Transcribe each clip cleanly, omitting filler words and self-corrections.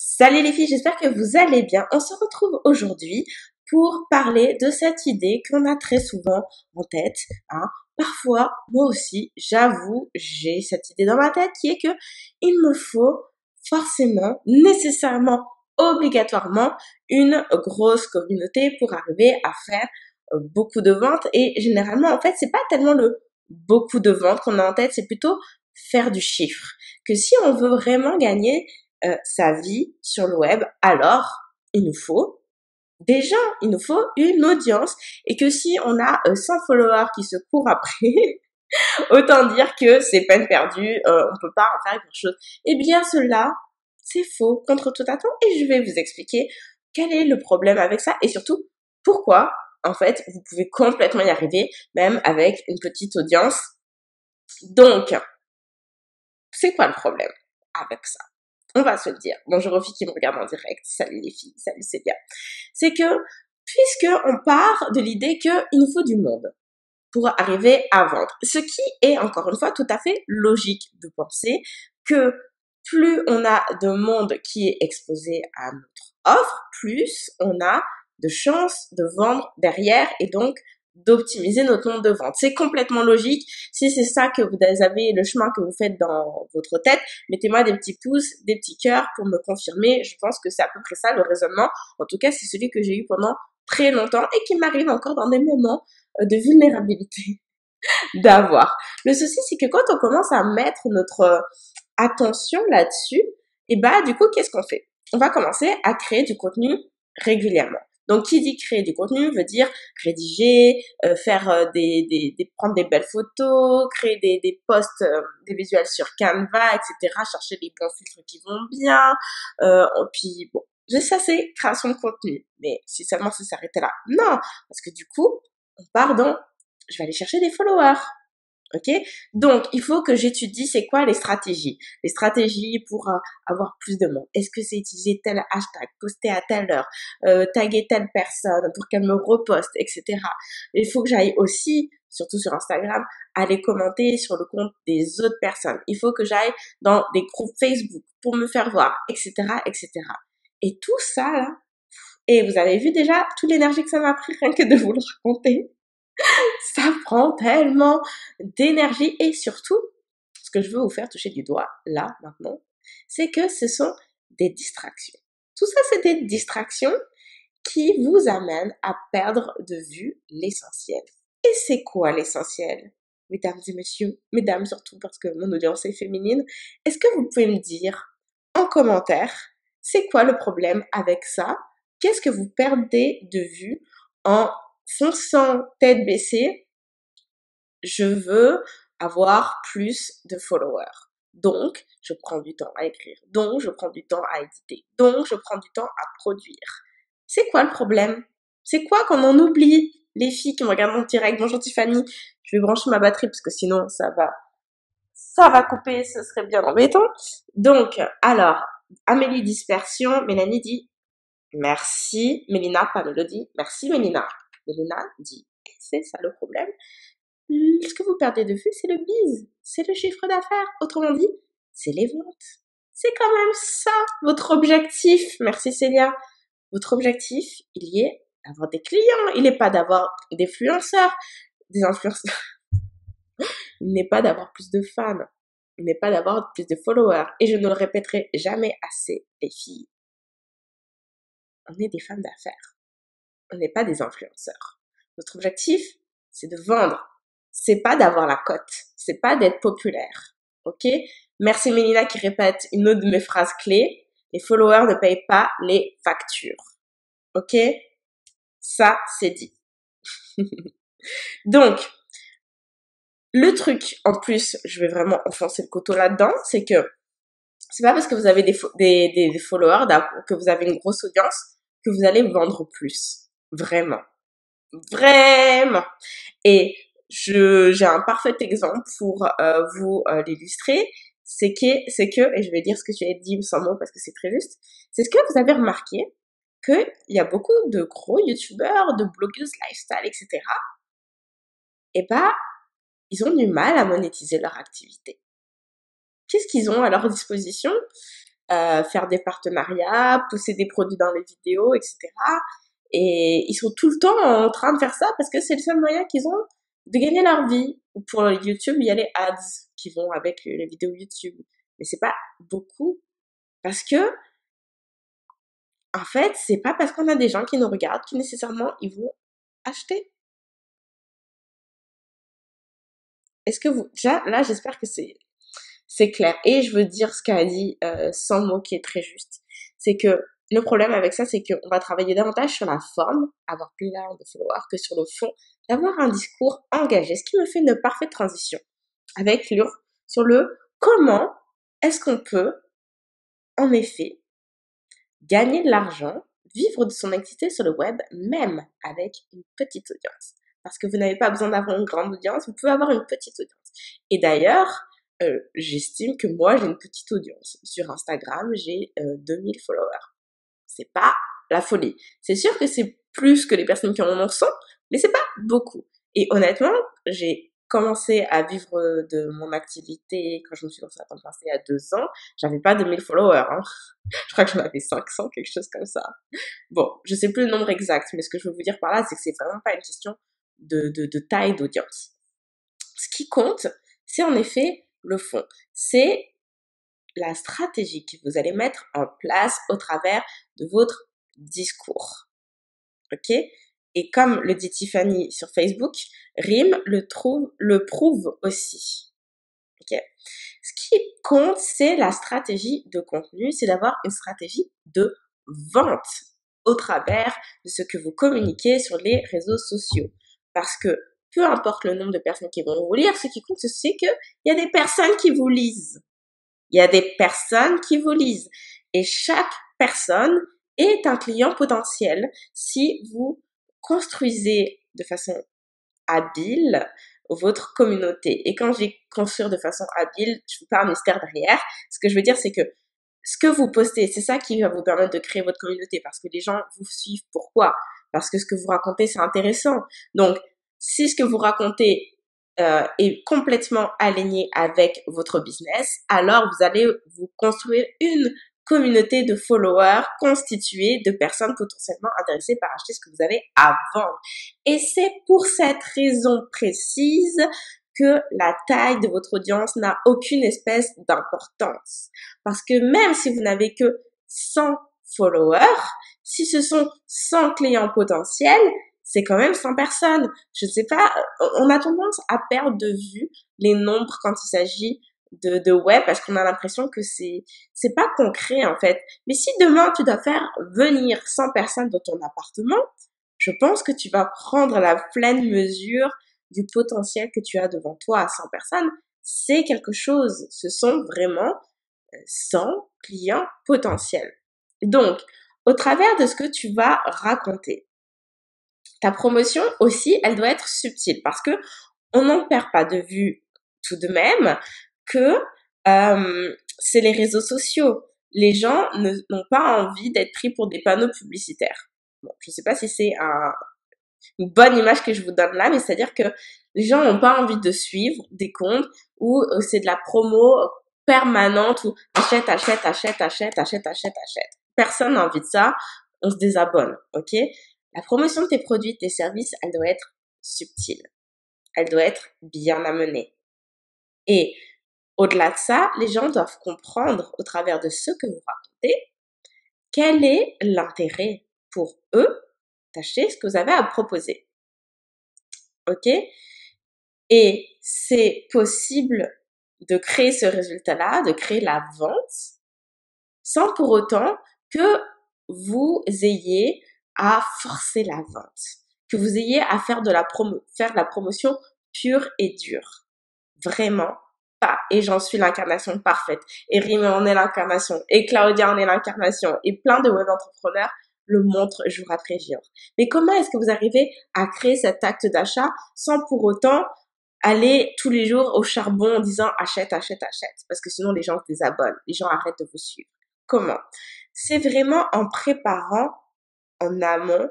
Salut les filles, j'espère que vous allez bien. On se retrouve aujourd'hui pour parler de cette idée qu'on a très souvent en tête, hein. Parfois, moi aussi, j'avoue, j'ai cette idée dans ma tête qui est que il me faut forcément, nécessairement, obligatoirement une grosse communauté pour arriver à faire beaucoup de ventes. Et généralement, en fait, c'est pas tellement le beaucoup de ventes qu'on a en tête, c'est plutôt faire du chiffre. Que si on veut vraiment gagner sa vie sur le web, alors il nous faut des gens, il nous faut une audience, et que si on a 100 followers qui se courent après, autant dire que c'est peine perdue, on peut pas en faire grand-chose. Eh bien cela, c'est faux, contre toute attente, et je vais vous expliquer quel est le problème avec ça, et surtout pourquoi, en fait, vous pouvez complètement y arriver, même avec une petite audience. Donc, c'est quoi le problème avec ça? On va se le dire. Bonjour aux filles qui me regardent en direct. Salut les filles, salut Célia. C'est que, puisque on part de l'idée qu'il nous faut du monde pour arriver à vendre, ce qui est encore une fois tout à fait logique de penser que plus on a de monde qui est exposé à notre offre, plus on a de chances de vendre derrière et donc d'optimiser notre nombre de ventes. C'est complètement logique. Si c'est ça que vous avez, le chemin que vous faites dans votre tête, mettez-moi des petits pouces, des petits cœurs pour me confirmer. Je pense que c'est à peu près ça le raisonnement. En tout cas, c'est celui que j'ai eu pendant très longtemps et qui m'arrive encore dans des moments de vulnérabilité d'avoir. Le souci, c'est que quand on commence à mettre notre attention là-dessus, et bah du coup, qu'est-ce qu'on fait? On va commencer à créer du contenu régulièrement. Donc, qui dit créer du contenu veut dire rédiger, faire prendre des belles photos, créer des posts, des visuels sur Canva, etc. Chercher les bons filtres qui vont bien. Puis bon, ça c'est création de contenu. Mais si seulement ça s'arrêtait là, non, parce que du coup, on part dans, je vais aller chercher des followers. Ok, donc il faut que j'étudie c'est quoi les stratégies pour avoir plus de monde. Est-ce que c'est utiliser tel hashtag, poster à telle heure, taguer telle personne pour qu'elle me reposte, etc. Il faut que j'aille aussi, surtout sur Instagram, aller commenter sur le compte des autres personnes. Il faut que j'aille dans des groupes Facebook pour me faire voir, etc., etc. Et tout ça là, et vous avez vu déjà toute l'énergie que ça m'a pris rien que de vous le raconter. Ça prend tellement d'énergie, et surtout, ce que je veux vous faire toucher du doigt, là, maintenant, c'est que ce sont des distractions. Tout ça, c'est des distractions qui vous amènent à perdre de vue l'essentiel. Et c'est quoi l'essentiel, mesdames et messieurs, mesdames surtout parce que mon audience est féminine? Est-ce que vous pouvez me dire en commentaire, c'est quoi le problème avec ça? Qu'est-ce que vous perdez de vue en fonçant tête baissée? Je veux avoir plus de followers. Donc, je prends du temps à écrire. Donc, je prends du temps à éditer. Donc, je prends du temps à produire. C'est quoi le problème? C'est quoi qu'on en oublie? Les filles qui me regardent en direct, bonjour Tiffany, je vais brancher ma batterie parce que sinon ça va couper, ce serait bien embêtant. Donc, alors, Amélie Dispersion, Mélanie dit merci, Mélina, pas Mélodie, merci Mélina. Mélina dit, c'est ça le problème. Ce que vous perdez de vue, c'est le biz, c'est le chiffre d'affaires. Autrement dit, c'est les ventes. C'est quand même ça, votre objectif. Merci Célia. Votre objectif, il y est d'avoir des clients. Il n'est pas d'avoir des influenceurs. Il n'est pas d'avoir plus de fans. Il n'est pas d'avoir plus de followers. Et je ne le répéterai jamais assez, les filles. On est des femmes d'affaires. On n'est pas des influenceurs. Notre objectif, c'est de vendre. C'est pas d'avoir la cote. C'est pas d'être populaire. Ok? Merci Mélina qui répète une autre de mes phrases clés. Les followers ne payent pas les factures. Ok? Ça, c'est dit. Donc, le truc, en plus, je vais vraiment enfoncer le couteau là-dedans, c'est que c'est pas parce que vous avez des followers, que vous avez une grosse audience, que vous allez vendre plus. Vraiment. Vraiment. Et j'ai un parfait exemple pour vous l'illustrer. C'est que, et je vais dire ce que tu as dit sans mots parce que c'est très juste, c'est ce que vous avez remarqué, qu'il y a beaucoup de gros youtubeurs, de blogueuses lifestyle, etc. Et bah, ils ont du mal à monétiser leur activité. Qu'est-ce qu'ils ont à leur disposition? faire des partenariats, pousser des produits dans les vidéos, etc. Et ils sont tout le temps en train de faire ça parce que c'est le seul moyen qu'ils ont de gagner leur vie. Ou pour YouTube, il y a les ads qui vont avec les vidéos YouTube. Mais c'est pas beaucoup parce que, en fait, c'est pas parce qu'on a des gens qui nous regardent que nécessairement ils vont acheter. Est-ce que vous, déjà, là, j'espère que c'est clair. Et je veux dire ce qu'a dit sans mot qui est très juste. C'est que le problème avec ça, c'est qu'on va travailler davantage sur la forme, avoir plein de followers, que sur le fond, d'avoir un discours engagé. Ce qui me fait une parfaite transition avec sur le comment est-ce qu'on peut, en effet, gagner de l'argent, vivre de son activité sur le web, même avec une petite audience. Parce que vous n'avez pas besoin d'avoir une grande audience, vous pouvez avoir une petite audience. Et d'ailleurs, j'estime que moi, j'ai une petite audience. Sur Instagram, j'ai 2000 followers. C'est pas la folie. C'est sûr que c'est plus que les personnes qui en ont 100, mais c'est pas beaucoup. Et honnêtement, j'ai commencé à vivre de mon activité quand je me suis lancée à temps plein, il y a 2 ans. J'avais pas 2000 followers, hein. Je crois que j'en avais 500, quelque chose comme ça. Bon, je sais plus le nombre exact, mais ce que je veux vous dire par là, c'est que c'est vraiment pas une question de taille d'audience. Ce qui compte, c'est en effet le fond. C'est la stratégie que vous allez mettre en place au travers de votre discours. Ok? Et comme le dit Tiffany sur Facebook, Rime le prouve aussi. Ok? Ce qui compte, c'est la stratégie de contenu, c'est d'avoir une stratégie de vente au travers de ce que vous communiquez sur les réseaux sociaux. Parce que peu importe le nombre de personnes qui vont vous lire, ce qui compte, c'est qu'il y a des personnes qui vous lisent. Il y a des personnes qui vous lisent. Et chaque personne est un client potentiel si vous construisez de façon habile votre communauté. Et quand je dis construire de façon habile, je vous parle mystère derrière. Ce que je veux dire, c'est que ce que vous postez, c'est ça qui va vous permettre de créer votre communauté parce que les gens vous suivent. Pourquoi? Parce que ce que vous racontez, c'est intéressant. Donc, si ce que vous racontez est complètement aligné avec votre business, alors vous allez vous construire une communauté de followers constituée de personnes potentiellement intéressées par acheter ce que vous avez à vendre. Et c'est pour cette raison précise que la taille de votre audience n'a aucune espèce d'importance. Parce que même si vous n'avez que 100 followers, si ce sont 100 clients potentiels, c'est quand même 100 personnes. Je ne sais pas, on a tendance à perdre de vue les nombres quand il s'agit de web parce qu'on a l'impression que c'est pas concret en fait. Mais si demain tu dois faire venir 100 personnes dans ton appartement, je pense que tu vas prendre la pleine mesure du potentiel que tu as devant toi à 100 personnes. C'est quelque chose. Ce sont vraiment 100 clients potentiels. Donc, au travers de ce que tu vas raconter, ta promotion aussi, elle doit être subtile parce que on n'en perd pas de vue tout de même que c'est les réseaux sociaux. Les gens n'ont pas envie d'être pris pour des panneaux publicitaires. Bon, je sais pas si c'est une bonne image que je vous donne là, mais c'est-à-dire que les gens n'ont pas envie de suivre des comptes où c'est de la promo permanente où achète, achète, achète, achète, achète, achète, achète. Personne n'a envie de ça. On se désabonne, ok? La promotion de tes produits, de tes services, elle doit être subtile. Elle doit être bien amenée. Et au-delà de ça, les gens doivent comprendre au travers de ce que vous racontez, quel est l'intérêt pour eux d'acheter ce que vous avez à proposer. Ok? Et c'est possible de créer ce résultat-là, de créer la vente, sans pour autant que vous ayez à forcer la vente, que vous ayez à faire de la promotion pure et dure. Vraiment pas. Et j'en suis l'incarnation parfaite. Et Rime en est l'incarnation. Et Claudia en est l'incarnation. Et plein de web entrepreneurs le montrent jour après jour. Mais comment est-ce que vous arrivez à créer cet acte d'achat sans pour autant aller tous les jours au charbon en disant achète, achète, achète? Parce que sinon les gens se désabonnent. Les gens arrêtent de vous suivre. Comment? C'est vraiment en préparant en amont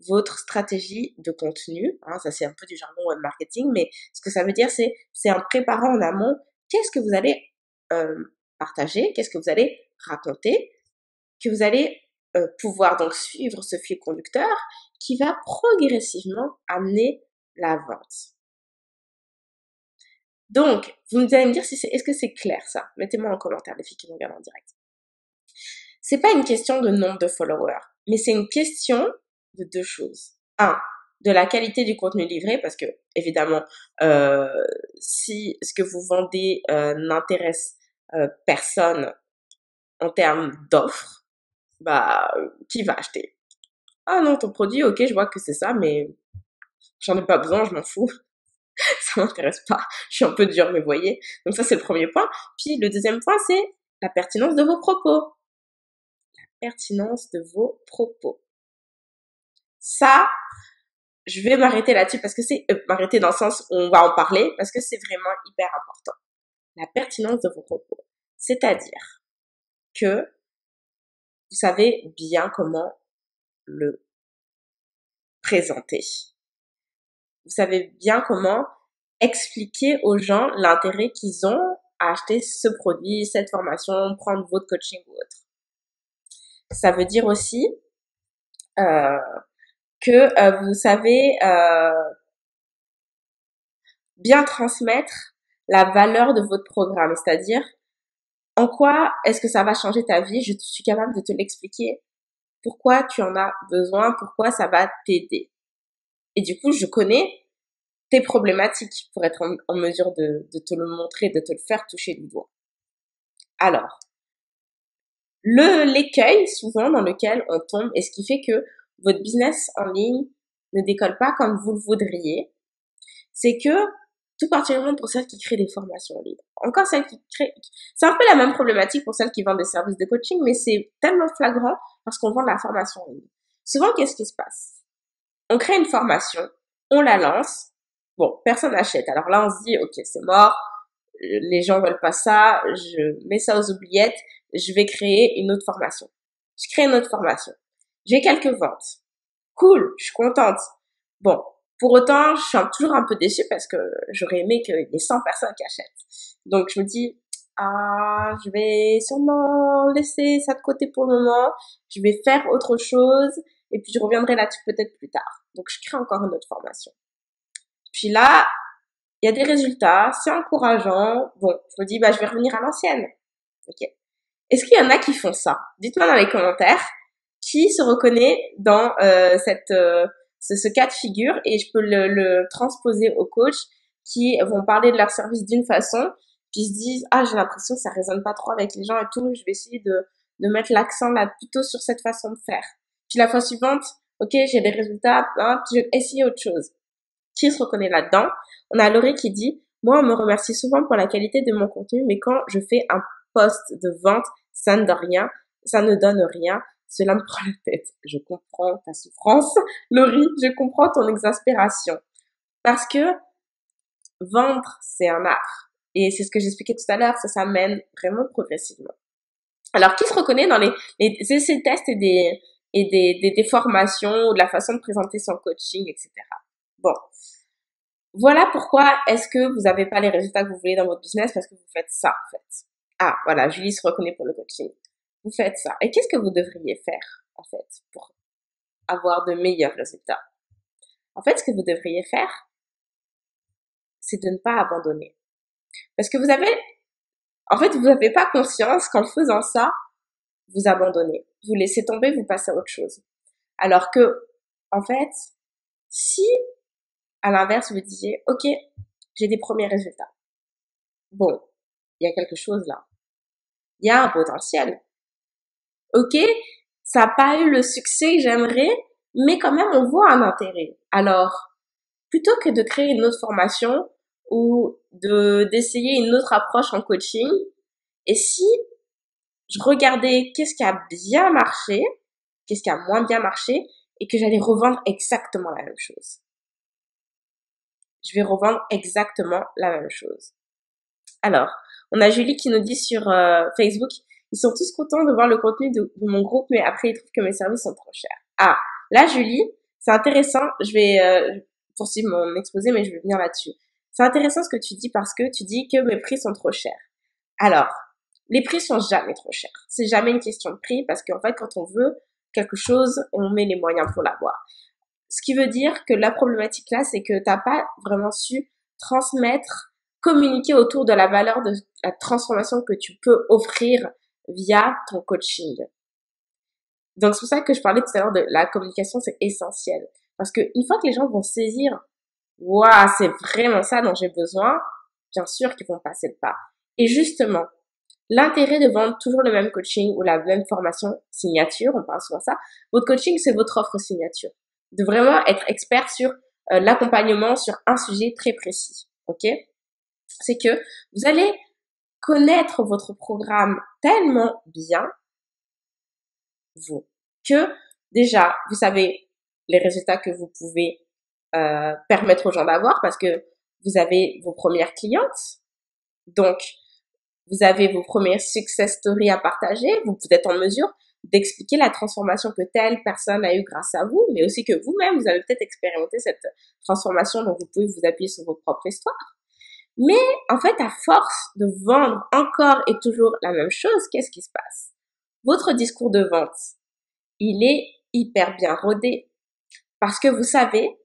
votre stratégie de contenu. Hein, ça, c'est un peu du jargon web marketing, mais ce que ça veut dire, c'est en préparant en amont qu'est-ce que vous allez partager, qu'est-ce que vous allez raconter, que vous allez pouvoir donc suivre ce fil conducteur qui va progressivement amener la vente. Donc, vous allez me dire est-ce que c'est clair ça? Mettez-moi en commentaire les filles qui me regardent en direct. C'est pas une question de nombre de followers, mais c'est une question de deux choses. Un, de la qualité du contenu livré, parce que évidemment, si ce que vous vendez n'intéresse personne en termes d'offres, bah qui va acheter? Ah non, ton produit, ok, je vois que c'est ça, mais j'en ai pas besoin, je m'en fous. Ça m'intéresse pas. Je suis un peu dure, mais vous voyez. Donc ça, c'est le premier point. Puis le deuxième point, c'est la pertinence de vos propos. La pertinence de vos propos. Ça, je vais m'arrêter là-dessus parce que c'est m'arrêter dans le sens où on va en parler parce que c'est vraiment hyper important. La pertinence de vos propos. C'est-à-dire que vous savez bien comment le présenter. Vous savez bien comment expliquer aux gens l'intérêt qu'ils ont à acheter ce produit, cette formation, prendre votre coaching ou autre. Ça veut dire aussi que vous savez bien transmettre la valeur de votre programme, c'est-à-dire en quoi est-ce que ça va changer ta vie, je suis capable de te l'expliquer, pourquoi tu en as besoin, pourquoi ça va t'aider. Et du coup, je connais tes problématiques pour être en mesure de te le montrer, de te le faire toucher du doigt. Alors, l'écueil souvent dans lequel on tombe et ce qui fait que votre business en ligne ne décolle pas comme vous le voudriez, c'est que tout particulièrement pour celles qui créent des formations en ligne. Encore celles qui créent, c'est un peu la même problématique pour celles qui vendent des services de coaching, mais c'est tellement flagrant parce qu'on vend de la formation en ligne. Souvent, qu'est-ce qui se passe? On crée une formation, on la lance, bon, personne n'achète. Alors là, on se dit, ok, c'est mort, les gens veulent pas ça, je mets ça aux oubliettes, je vais créer une autre formation. Je crée une autre formation. J'ai quelques ventes. Cool, je suis contente. Bon, pour autant, je suis toujours un peu déçue parce que j'aurais aimé qu'il y ait 100 personnes qui achètent. Donc, je me dis, je vais sûrement laisser ça de côté pour le moment. Je vais faire autre chose et puis je reviendrai là-dessus peut-être plus tard. Donc, je crée encore une autre formation. Puis là, il y a des résultats, c'est encourageant. Bon, je me dis, je vais revenir à l'ancienne. Ok. Est-ce qu'il y en a qui font ça? Dites-moi dans les commentaires qui se reconnaît dans ce cas de figure et je peux le transposer aux coachs qui vont parler de leur service d'une façon puis se disent j'ai l'impression que ça résonne pas trop avec les gens et tout, je vais essayer de mettre l'accent là plutôt sur cette façon de faire. Puis la fois suivante, ok, j'ai des résultats, puis je vais essayer autre chose. Qui se reconnaît là-dedans? On a Laurie qui dit moi on me remercie souvent pour la qualité de mon contenu mais quand je fais un post de vente ça ne donne rien, cela me prend la tête. Je comprends ta souffrance, Laurie, je comprends ton exaspération. Parce que vendre, c'est un art. Et c'est ce que j'expliquais tout à l'heure, ça s'amène vraiment progressivement. Alors, qui se reconnaît dans les essais tests et des formations ou de la façon de présenter son coaching, etc. Bon. Voilà pourquoi est-ce que vous n'avez pas les résultats que vous voulez dans votre business parce que vous faites ça, en fait. Voilà, Julie se reconnaît pour le coaching. Vous faites ça. Et qu'est-ce que vous devriez faire, en fait, pour avoir de meilleurs résultats? En fait, ce que vous devriez faire, c'est de ne pas abandonner. Parce que vous n'avez pas conscience qu'en faisant ça, vous abandonnez. Vous laissez tomber, vous passez à autre chose. Alors que, en fait, si, à l'inverse, vous disiez, ok, j'ai des premiers résultats. Bon, il y a quelque chose là. Il y a un potentiel. Ok, ça n'a pas eu le succès que j'aimerais, mais quand même, on voit un intérêt. Alors, plutôt que de créer une autre formation ou d'essayer une autre approche en coaching, et si je regardais qu'est-ce qui a bien marché, qu'est-ce qui a moins bien marché, et que j'allais revendre exactement la même chose. Je vais revendre exactement la même chose. Alors, on a Julie qui nous dit sur Facebook, ils sont tous contents de voir le contenu de mon groupe, mais après ils trouvent que mes services sont trop chers. Là Julie, c'est intéressant, je vais poursuivre mon exposé, mais je vais venir là-dessus. C'est intéressant ce que tu dis parce que tu dis que mes prix sont trop chers. Alors, Les prix sont jamais trop chers. C'est jamais une question de prix parce qu'en fait, quand on veut quelque chose, on met les moyens pour l'avoir. Ce qui veut dire que la problématique là, c'est que t'as pas vraiment su transmettre, communiquer autour de la valeur de la transformation que tu peux offrir via ton coaching. Donc c'est pour ça que je parlais tout à l'heure de la communication, c'est essentiel. Parce que une fois que les gens vont saisir, waouh, c'est vraiment ça dont j'ai besoin, bien sûr qu'ils vont passer le pas. Et justement, l'intérêt de vendre toujours le même coaching ou la même formation signature, on parle souvent de ça, votre coaching, c'est votre offre signature. De vraiment être expert sur l'accompagnement sur un sujet très précis. Ok? C'est que vous allez connaître votre programme tellement bien, vous, que déjà, vous savez les résultats que vous pouvez permettre aux gens d'avoir parce que vous avez vos premières clientes. Donc, vous avez vos premières success stories à partager. Vous êtes en mesure d'expliquer la transformation que telle personne a eue grâce à vous, mais aussi que vous-même, vous avez peut-être expérimenté cette transformation, donc vous pouvez vous appuyer sur vos propres histoires. Mais en fait, à force de vendre encore et toujours la même chose, qu'est-ce qui se passe? Votre discours de vente, il est hyper bien rodé parce que vous savez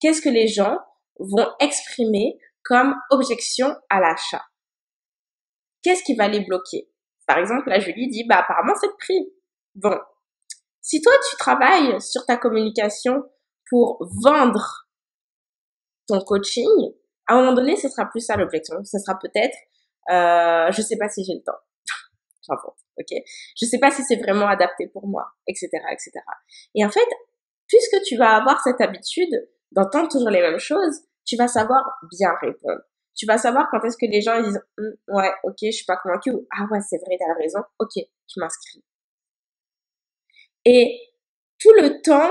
qu'est-ce que les gens vont exprimer comme objection à l'achat. Qu'est-ce qui va les bloquer? Par exemple, là, je lui dis, bah, apparemment, c'est le prix. Bon. Si toi, tu travailles sur ta communication pour vendre ton coaching, à un moment donné, ce sera plus ça l'objection. Ce sera peut-être, je sais pas si j'ai le temps. J'invente, ok? Je sais pas si c'est vraiment adapté pour moi, etc., etc. Et en fait, puisque tu vas avoir cette habitude d'entendre toujours les mêmes choses, tu vas savoir bien répondre. Tu vas savoir quand est-ce que les gens ils disent ouais, ok, je suis pas convaincue ou ah ouais, c'est vrai, t'as raison, ok, je m'inscris. Et tout le temps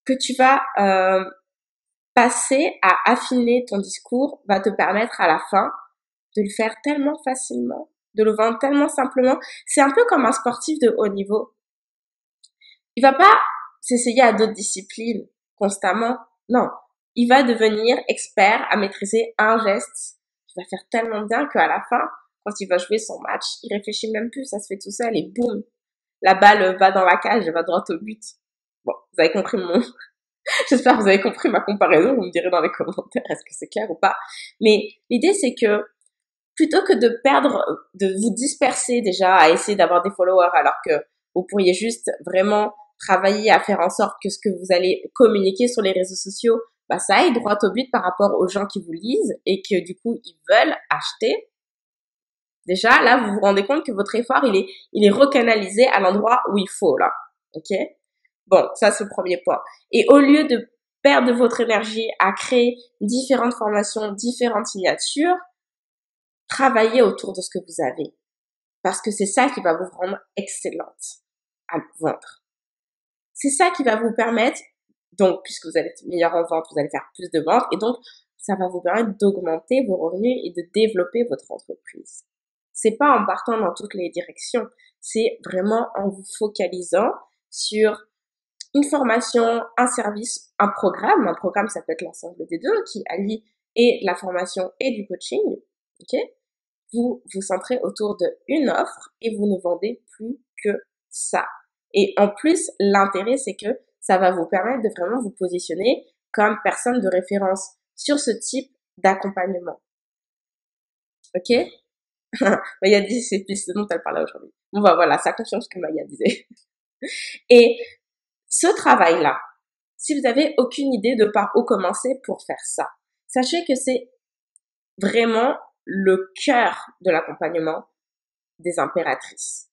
que tu vas passer à affiner ton discours va te permettre à la fin de le faire tellement facilement, de le vendre tellement simplement. C'est un peu comme un sportif de haut niveau. Il va pas s'essayer à d'autres disciplines constamment. Non. Il va devenir expert à maîtriser un geste. Il va faire tellement bien qu'à la fin, quand il va jouer son match, il réfléchit même plus, ça se fait tout seul et boum, la balle va dans la cage, elle va droit au but. Bon, vous avez compris mon, j'espère que vous avez compris ma comparaison, vous me direz dans les commentaires est-ce que c'est clair ou pas. Mais l'idée c'est que plutôt que de perdre, de vous disperser déjà à essayer d'avoir des followers alors que vous pourriez juste vraiment travailler à faire en sorte que ce que vous allez communiquer sur les réseaux sociaux, bah, ça aille droit au but par rapport aux gens qui vous lisent et que du coup, ils veulent acheter. Déjà, là, vous vous rendez compte que votre effort, il est recanalisé à l'endroit où il faut, là. OK? Bon, ça, c'est le premier point. Et au lieu de perdre votre énergie à créer différentes formations, différentes signatures, travaillez autour de ce que vous avez. Parce que c'est ça qui va vous rendre excellente à vendre. C'est ça qui va vous permettre, donc, puisque vous allez être meilleur en vente, vous allez faire plus de ventes, et donc, ça va vous permettre d'augmenter vos revenus et de développer votre entreprise. C'est pas en partant dans toutes les directions, c'est vraiment en vous focalisant sur une formation, un service, un programme. Un programme, ça peut être l'ensemble des deux qui allie et la formation et du coaching, ok? Vous vous centrez autour de une offre et vous ne vendez plus que ça. Et en plus, l'intérêt, c'est que ça va vous permettre de vraiment vous positionner comme personne de référence sur ce type d'accompagnement. Ok? Maya dit, c'est plus ce dont elle parlait aujourd'hui. Bon, bah voilà, ça confirme ce que Maya disait. Et ce travail-là, si vous avez aucune idée de par où commencer pour faire ça, sachez que c'est vraiment le cœur de l'accompagnement des impératrices.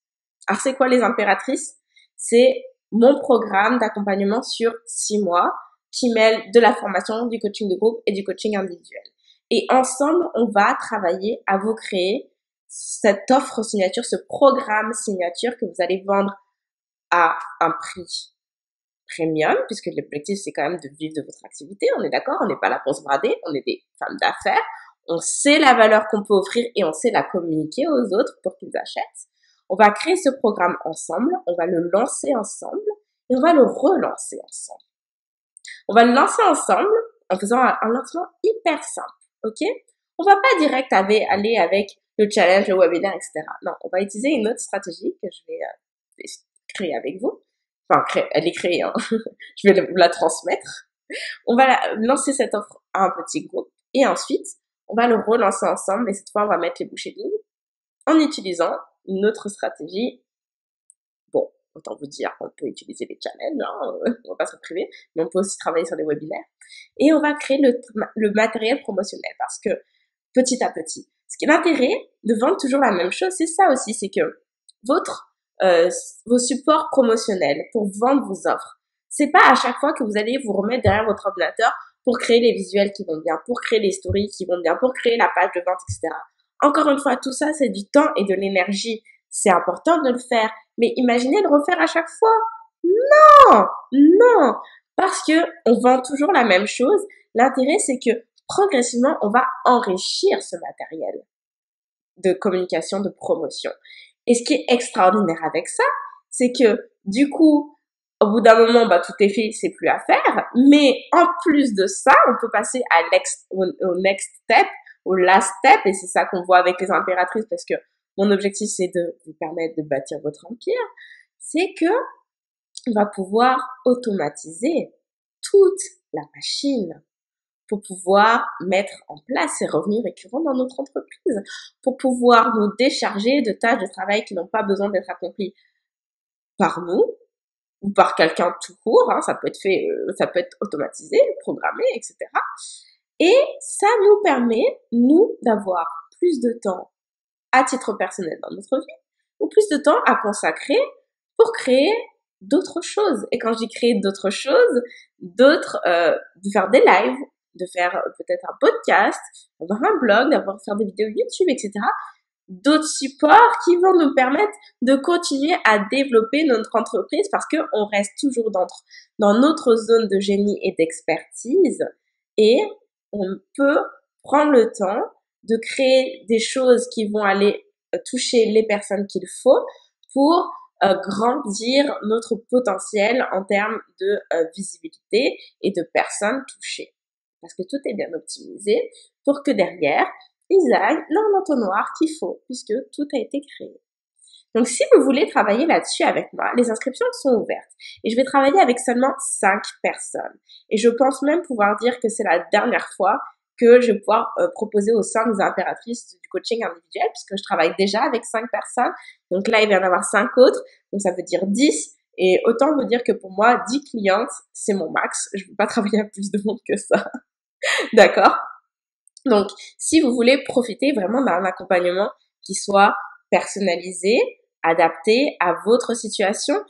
Alors, c'est quoi les impératrices? C'est mon programme d'accompagnement sur 6 mois qui mêle de la formation, du coaching de groupe et du coaching individuel. Et ensemble, on va travailler à vous créer cette offre signature, ce programme signature que vous allez vendre à un prix premium, puisque l'objectif, c'est quand même de vivre de votre activité. On est d'accord? On n'est pas là pour se brader. On est des femmes d'affaires. On sait la valeur qu'on peut offrir et on sait la communiquer aux autres pour qu'ils achètent. On va créer ce programme ensemble, on va le lancer ensemble et on va le relancer ensemble. On va le lancer ensemble en faisant un lancement hyper simple, ok? On va pas direct aller avec le challenge, le webinaire, etc. Non, on va utiliser une autre stratégie que je vais créer avec vous. Enfin, elle est créée, hein. Je vais vous la transmettre. On va lancer cette offre à un petit groupe et ensuite, on va le relancer ensemble et cette fois, on va mettre les bouchées doubles en utilisant une autre stratégie. Bon, autant vous dire qu'on peut utiliser les challenges, hein, on va pas se priver, mais on peut aussi travailler sur des webinaires. Et on va créer le matériel promotionnel parce que petit à petit, ce qui est l'intérêt de vendre toujours la même chose, c'est ça aussi, c'est que vos supports promotionnels pour vendre vos offres, c'est pas à chaque fois que vous allez vous remettre derrière votre ordinateur pour créer les visuels qui vont bien, pour créer les stories qui vont bien, pour créer la page de vente, etc. Encore une fois, tout ça, c'est du temps et de l'énergie. C'est important de le faire, mais imaginez le refaire à chaque fois. Non, non, parce que on vend toujours la même chose. L'intérêt, c'est que progressivement, on va enrichir ce matériel de communication, de promotion. Et ce qui est extraordinaire avec ça, c'est que du coup, au bout d'un moment, tout est fait, c'est plus à faire. Mais en plus de ça, on peut passer au next step, au last step, et c'est ça qu'on voit avec les impératrices, parce que mon objectif, c'est de vous permettre de bâtir votre empire. C'est que on va pouvoir automatiser toute la machine pour pouvoir mettre en place ces revenus récurrents dans notre entreprise, pour pouvoir nous décharger de tâches de travail qui n'ont pas besoin d'être accomplies par nous ou par quelqu'un tout court, hein, ça peut être fait, ça peut être automatisé, programmé, etc. Et ça nous permet, nous, d'avoir plus de temps à titre personnel dans notre vie, ou plus de temps à consacrer pour créer d'autres choses. Et quand je dis créer d'autres choses, de faire des lives, de faire peut-être un podcast, d'avoir un blog, faire des vidéos YouTube, etc. D'autres supports qui vont nous permettre de continuer à développer notre entreprise parce que on reste toujours dans notre zone de génie et d'expertise et on peut prendre le temps de créer des choses qui vont aller toucher les personnes qu'il faut pour grandir notre potentiel en termes de visibilité et de personnes touchées. Parce que tout est bien optimisé pour que derrière, ils aillent dans l'entonnoir qu'il faut, puisque tout a été créé. Donc, si vous voulez travailler là-dessus avec moi, les inscriptions sont ouvertes. Et je vais travailler avec seulement 5 personnes. Et je pense même pouvoir dire que c'est la dernière fois que je vais pouvoir proposer au sein des impératrices du coaching individuel, puisque je travaille déjà avec 5 personnes. Donc là, il va y en avoir 5 autres. Donc, ça veut dire 10. Et autant vous dire que pour moi, 10 clientes, c'est mon max. Je ne veux pas travailler à plus de monde que ça. D'accord? Donc, si vous voulez profiter vraiment d'un accompagnement qui soit personnalisé, adapté à votre situation,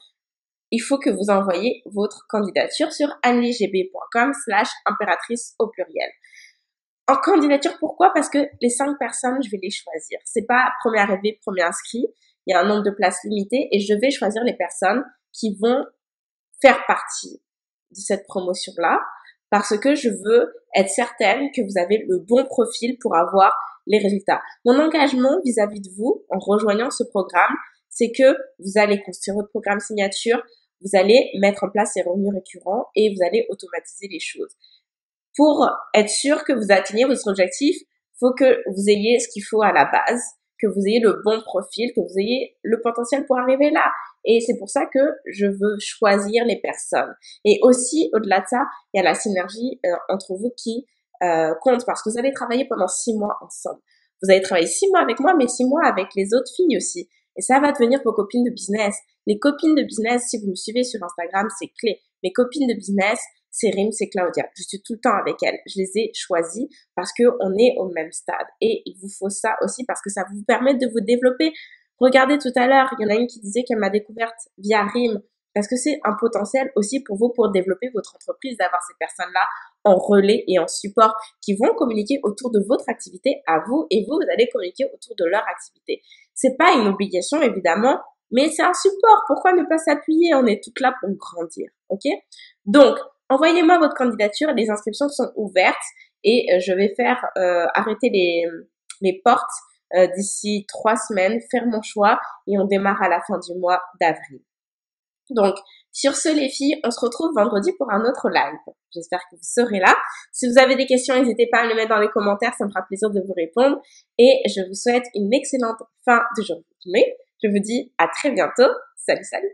il faut que vous envoyiez votre candidature sur anneligb.com/impératrice au pluriel. En candidature, pourquoi? Parce que les 5 personnes, je vais les choisir. C'est pas premier arrivé, premier inscrit. Il y a un nombre de places limité et je vais choisir les personnes qui vont faire partie de cette promotion-là parce que je veux être certaine que vous avez le bon profil pour avoir les résultats. Mon engagement vis-à-vis de vous en rejoignant ce programme, c'est que vous allez construire votre programme signature, vous allez mettre en place ces revenus récurrents et vous allez automatiser les choses. Pour être sûr que vous atteignez votre objectif, il faut que vous ayez ce qu'il faut à la base, que vous ayez le bon profil, que vous ayez le potentiel pour arriver là. Et c'est pour ça que je veux choisir les personnes. Et aussi, au-delà de ça, il y a la synergie entre vous qui compte parce que vous allez travailler pendant 6 mois ensemble. Vous allez travailler 6 mois avec moi, mais 6 mois avec les autres filles aussi. Et ça va devenir vos copines de business. Les copines de business, si vous me suivez sur Instagram, c'est clé. Mes copines de business, c'est Rim, c'est Claudia. Je suis tout le temps avec elles. Je les ai choisies parce que on est au même stade. Et il vous faut ça aussi parce que ça vous permet de vous développer. Regardez tout à l'heure, il y en a une qui disait qu'elle m'a découverte via Rim parce que c'est un potentiel aussi pour vous pour développer votre entreprise, d'avoir ces personnes-là en relais et en support qui vont communiquer autour de votre activité à vous et vous allez communiquer autour de leur activité. C'est pas une obligation évidemment, mais c'est un support. Pourquoi ne pas s'appuyer? On est toutes là pour grandir, ok? Donc, envoyez-moi votre candidature, les inscriptions sont ouvertes et je vais faire arrêter les portes d'ici 3 semaines, faire mon choix et on démarre à la fin du mois d'avril. Donc, sur ce, les filles, on se retrouve vendredi pour un autre live. J'espère que vous serez là. Si vous avez des questions, n'hésitez pas à le mettre dans les commentaires. Ça me fera plaisir de vous répondre. Et je vous souhaite une excellente fin de journée. Je vous dis à très bientôt. Salut, salut!